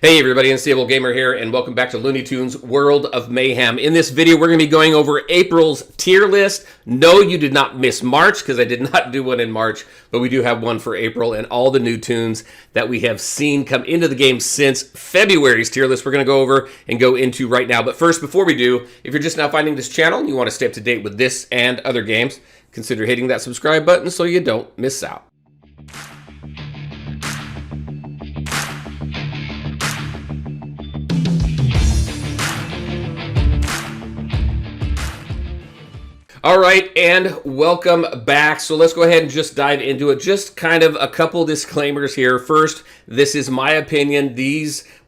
Hey everybody, Unstable Gamer here, and welcome back to Looney Tunes World of Mayhem. In this video, we're going to be going over April's tier list. No, you did not miss March, because I did not do one in March, but we do have one for April, and all the new tunes that we have seen come into the game since February's tier list we're going to go over and go into right now. But first, before we do, if you're just now finding this channel and you want to stay up to date with this and other games, consider hitting that subscribe button so you don't miss out. All right, and welcome back. So let's go ahead and just dive into it. Just kind of a couple disclaimers here. First, this is my opinion.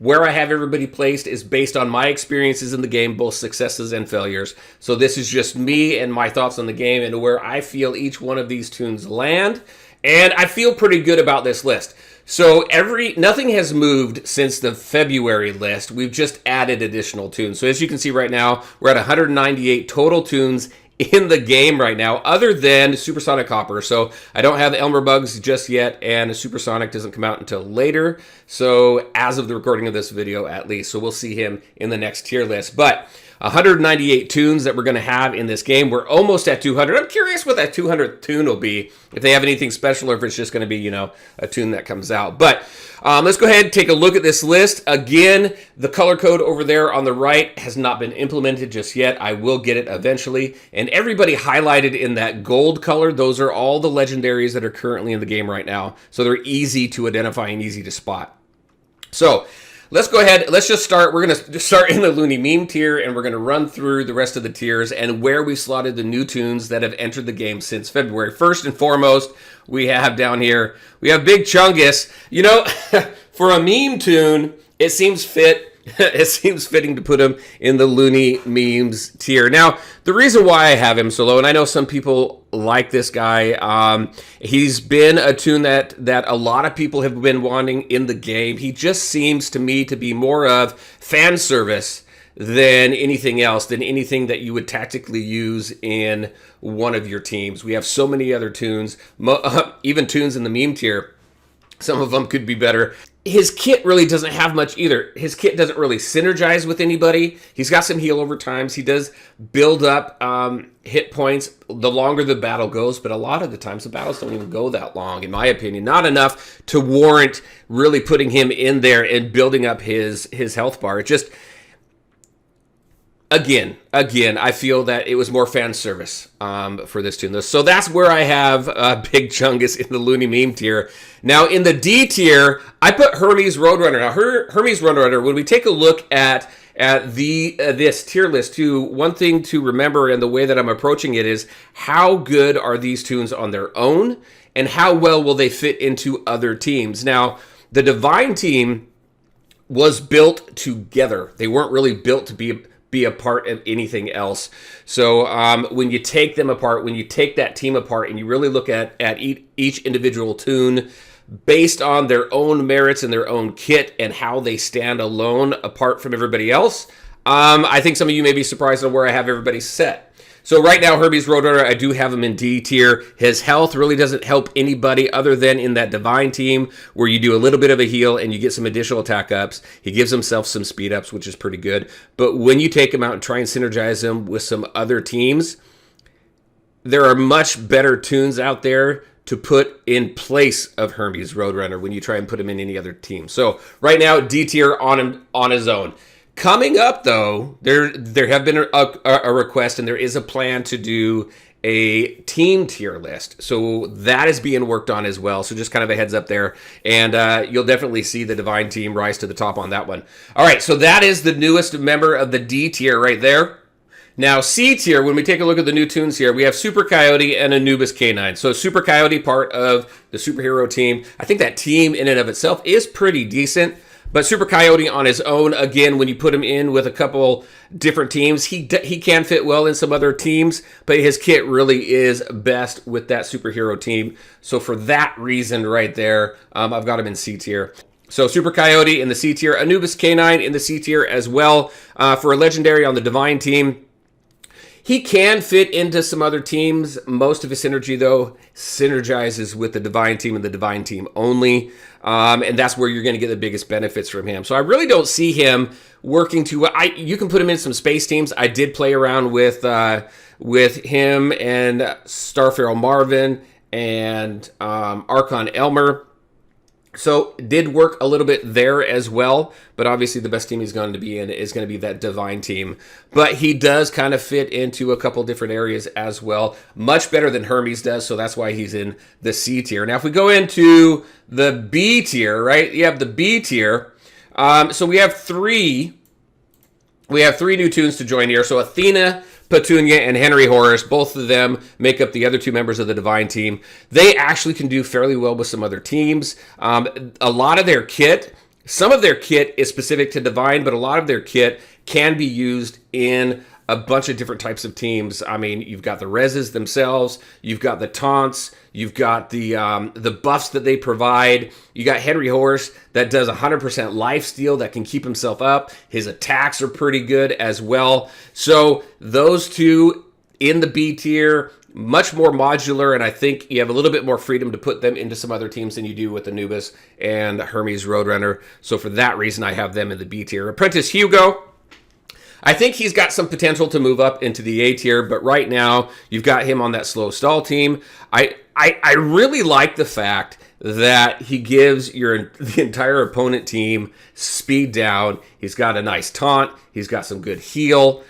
Where I have everybody placed is based on my experiences in the game, both successes and failures. So this is just me and my thoughts on the game and where I feel each one of these tunes land. And I feel pretty good about this list. So nothing has moved since the February list. We've just added additional tunes. So as you can see right now, we're at 198 total tunes in the game right now, other than Supersonic Hopper. So I don't have Elmer Bugs just yet, and Supersonic doesn't come out until later. So as of the recording of this video, at least. So we'll see him in the next tier list. But 198 tunes that we're going to have in this game. We're almost at 200. I'm curious what that 200th tune will be, if they have anything special or if it's just going to be, a tune that comes out. But let's go ahead and take a look at this list. Again, the color code over there on the right has not been implemented just yet. I will get it eventually. And everybody highlighted in that gold color, those are all the legendaries that are currently in the game right now. So they're easy to identify and easy to spot. So let's go ahead. Let's just start. We're going to start in the Looney meme tier, and we're going to run through the rest of the tiers and where we slotted the new tunes that have entered the game since February. First and foremost, we have down here, we have Big Chungus. For a meme tune, it seems fitting to put him in the Looney memes tier. Now, the reason why I have him so low, and I know some people like this guy, he's been a tune that a lot of people have been wanting in the game. He just seems to me to be more of fan service than anything else, than anything that you would tactically use in one of your teams. We have so many other tunes, even tunes in the meme tier. Some of them could be better. His kit really doesn't have much either. His kit doesn't really synergize with anybody. He's got some heal over times. He does build up hit points the longer the battle goes, but a lot of the times the battles don't even go that long, in my opinion. Not enough to warrant really putting him in there and building up his health bar. It just, Again, I feel that it was more fan service for this tune. So that's where I have Big Chungus in the Looney meme tier. Now, in the D tier, I put Hermes Roadrunner. Now, Hermes Roadrunner, when we take a look at this tier list too, one thing to remember and the way that I'm approaching it is how good are these tunes on their own and how well will they fit into other teams. Now, the Divine team was built together. They weren't really built to be a part of anything else. So when you take them apart, when you take that team apart and you really look at each individual tune based on their own merits and their own kit and how they stand alone apart from everybody else, I think some of you may be surprised on where I have everybody set. So right now, Hermes Roadrunner, I do have him in D tier. His health really doesn't help anybody other than in that Divine team where you do a little bit of a heal and you get some additional attack ups. He gives himself some speed ups, which is pretty good. But when you take him out and try and synergize him with some other teams, there are much better tunes out there to put in place of Hermes Roadrunner when you try and put him in any other team. So right now, D tier on his own. Coming up, though, there have been a request, and there is a plan to do a team tier list. So that is being worked on as well. So just kind of a heads up there. And you'll definitely see the Divine team rise to the top on that one. All right, so that is the newest member of the D tier right there. Now, C tier, when we take a look at the new tunes here, we have Super Coyote and Anubis K9. So Super Coyote, part of the superhero team. I think that team in and of itself is pretty decent. But Super Coyote on his own, again, when you put him in with a couple different teams, he can fit well in some other teams, but his kit really is best with that superhero team. So for that reason right there, I've got him in C tier. So Super Coyote in the C tier, Anubis K9 in the C tier as well. For a legendary on the Divine team, He can fit into some other teams. Most of his synergy, though, synergizes with the Divine Team and the Divine Team only. And that's where you're going to get the biggest benefits from him. So I really don't see him working too well. You can put him in some space teams. I did play around with him and Starpharaoh Marvin and Archon Elmer. So it did work a little bit there as well, but obviously the best team he's going to be in is going to be that Divine Team. But he does kind of fit into a couple different areas as well. Much better than Hermes does, so that's why he's in the C tier. Now if we go into the B tier, right? You have the B tier. So we have three new Toons to join here. So Athena, Petunia, and Henry Horus, both of them make up the other two members of the Divine Team. They actually can do fairly well with some other teams. A lot of their kit, some of their kit is specific to Divine, but a lot of their kit can be used in a bunch of different types of teams. I mean, you've got the reses themselves, you've got the taunts, you've got the buffs that they provide. You got Henry Horus that does 100% lifesteal that can keep himself up. His attacks are pretty good as well. So those two in the B tier, much more modular, and I think you have a little bit more freedom to put them into some other teams than you do with Anubis and Hermes Roadrunner. So for that reason, I have them in the B tier. Apprentice Hugo, I think he's got some potential to move up into the A tier, but right now you've got him on that slow stall team. I really like the fact that he gives the entire opponent team speed down. He's got a nice taunt. He's got some good heal.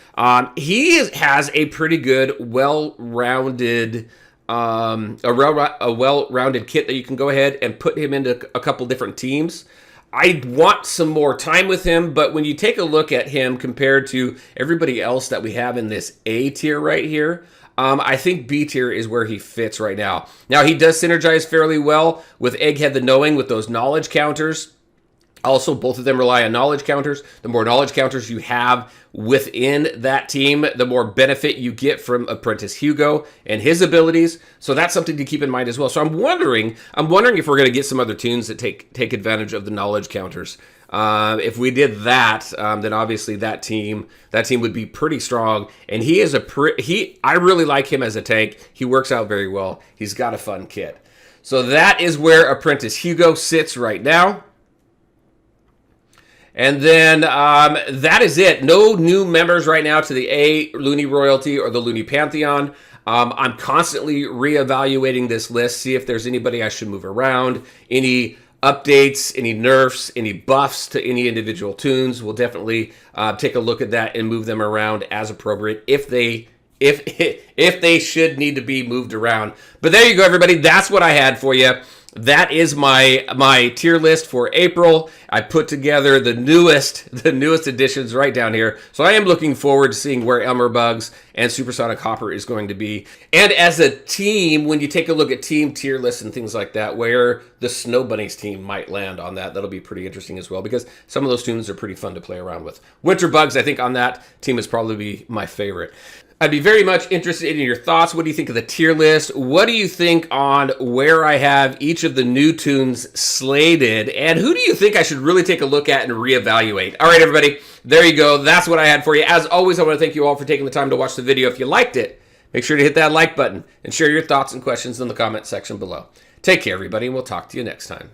He has a pretty good, well-rounded well-rounded kit that you can go ahead and put him into a couple different teams. I want some more time with him, but when you take a look at him compared to everybody else that we have in this A tier right here, I think B tier is where he fits right now. Now, he does synergize fairly well with Egghead the Knowing with those knowledge counters. Also, both of them rely on knowledge counters. The more knowledge counters you have within that team, the more benefit you get from Apprentice Hugo and his abilities. So that's something to keep in mind as well. So I'm wondering if we're going to get some other Toons that take advantage of the knowledge counters. If we did that, then obviously that team would be pretty strong. And he is I really like him as a tank. He works out very well. He's got a fun kit. So that is where Apprentice Hugo sits right now. And then that is it. No new members right now to the A Looney Royalty or the Looney Pantheon. I'm constantly reevaluating this list, see if there's anybody I should move around, any updates, any nerfs, any buffs to any individual Toons. We'll definitely take a look at that and move them around as appropriate if they should need to be moved around. But there you go, everybody. That's what I had for you. That is my tier list for April. I put together the newest additions right down here. So I am looking forward to seeing where Elmer Bugs and Supersonic Hopper is going to be. And as a team, when you take a look at team tier lists and things like that, where the Snow Bunnies team might land on that'll be pretty interesting as well, because some of those Toons are pretty fun to play around with. Winter Bugs, I think on that team is probably my favorite. I'd be very much interested in your thoughts. What do you think of the tier list? What do you think on where I have each of the new Toons slated? And who do you think I should really take a look at and reevaluate? All right, everybody, there you go. That's what I had for you. As always, I want to thank you all for taking the time to watch the video. If you liked it, make sure to hit that like button and share your thoughts and questions in the comment section below. Take care, everybody, and we'll talk to you next time.